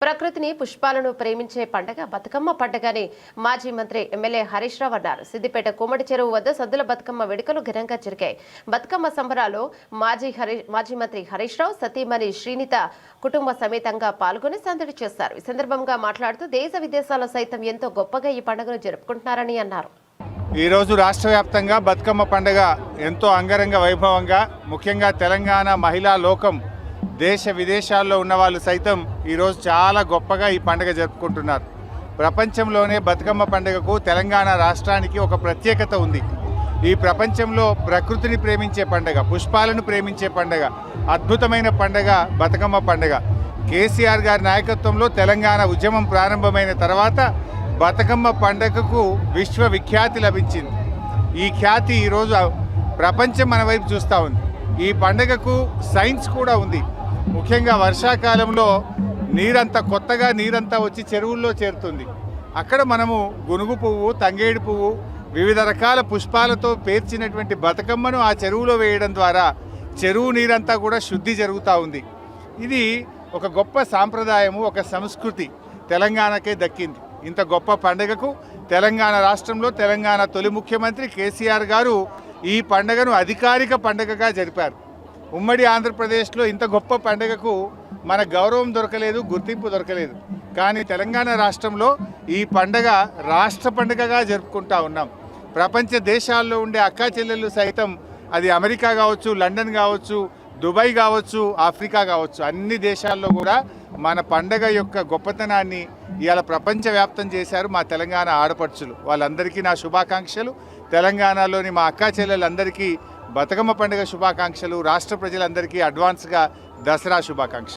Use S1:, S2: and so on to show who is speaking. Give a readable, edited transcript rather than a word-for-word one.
S1: ప్రకృతిని పుష్పాలను ప్రేమించే పండగ బతుకమ్మ పండగని మాజీ మంత్రి ఎమ్మెల్యే హరీష్ రావు అన్నారు. సిద్దిపేట కోమటి చెరువు వద్ద సద్దుల బతుకమ్మ వేడుకలు ఘనంగా జరిగాయి. బతుకమ్మ సంబరాల్లో మాజీ మంత్రి హరీష్ రావు సతీమణి శ్రీనిత కుటుంబ సమేతంగా పాల్గొని సందడి చేశారు. ఈ సందర్భంగా మాట్లాడుతూ దేశ విదేశాల్లో సైతం ఎంతో గొప్పగా ఈ పండుగను జరుపుకుంటున్నారని అన్నారు.
S2: ఈ రోజు రాష్ట్ర వ్యాప్తంగా బతుకమ్మ పండుగ ఎంతో అంగరంగ వైభవంగా, ముఖ్యంగా తెలంగాణ మహిళా లోకం దేశ విదేశాల్లో ఉన్న వాళ్ళు సైతం ఈరోజు చాలా గొప్పగా ఈ పండుగ జరుపుకుంటున్నారు. ప్రపంచంలోనే బతుకమ్మ పండుగకు తెలంగాణ రాష్ట్రానికి ఒక ప్రత్యేకత ఉంది. ఈ ప్రపంచంలో ప్రకృతిని ప్రేమించే పండుగ, పుష్పాలను ప్రేమించే పండుగ, అద్భుతమైన పండుగ బతుకమ్మ పండుగ. కేసీఆర్ గారి నాయకత్వంలో తెలంగాణ ఉద్యమం ప్రారంభమైన తర్వాత బతుకమ్మ పండుగకు విశ్వవిఖ్యాతి లభించింది. ఈ ఖ్యాతి ఈరోజు ప్రపంచం మన వైపు చూస్తూ ఉంది. ఈ పండుగకు సైన్స్ కూడా ఉంది. ముఖ్యంగా వర్షాకాలంలో కొత్తగా నీరంతా వచ్చి చెరువుల్లో చేరుతుంది. అక్కడ మనము గునుగు పువ్వు, తంగేడు పువ్వు, వివిధ రకాల పుష్పాలతో పేర్చినటువంటి బతుకమ్మను ఆ చెరువులో వేయడం ద్వారా చెరువు నీరంతా కూడా శుద్ధి జరుగుతూ ఉంది. ఇది ఒక గొప్ప సాంప్రదాయము, ఒక సంస్కృతి తెలంగాణకే దక్కింది. ఇంత గొప్ప పండుగకు తెలంగాణ రాష్ట్రంలో తెలంగాణ తొలి ముఖ్యమంత్రి కేసీఆర్ గారు ఈ పండుగను అధికారిక పండుగగా జరిపారు. ఉమ్మడి ఆంధ్రప్రదేశ్లో ఇంత గొప్ప పండుగకు మన గౌరవం దొరకలేదు, గుర్తింపు దొరకలేదు. కానీ తెలంగాణ రాష్ట్రంలో ఈ పండుగ రాష్ట్ర పండుగగా జరుపుకుంటా ఉన్నాం. ప్రపంచ దేశాల్లో ఉండే అక్కా చెల్లెళ్ళు సైతం, అది అమెరికా కావచ్చు, లండన్ కావచ్చు, దుబాయ్ కావచ్చు, ఆఫ్రికా కావచ్చు, అన్ని దేశాల్లో కూడా మన పండగ యొక్క గొప్పతనాన్ని ఇవాళ ప్రపంచవ్యాప్తం చేశారు మా తెలంగాణ ఆడపడుచులు. వాళ్ళందరికీ నా శుభాకాంక్షలు. తెలంగాణలోని మా అక్కా చెల్లెలందరికీ బతుకమ్మ పండుగ శుభాకాంక్షలు. రాష్ట్ర ప్రజలందరికీ అడ్వాన్స్గా దసరా శుభాకాంక్షలు.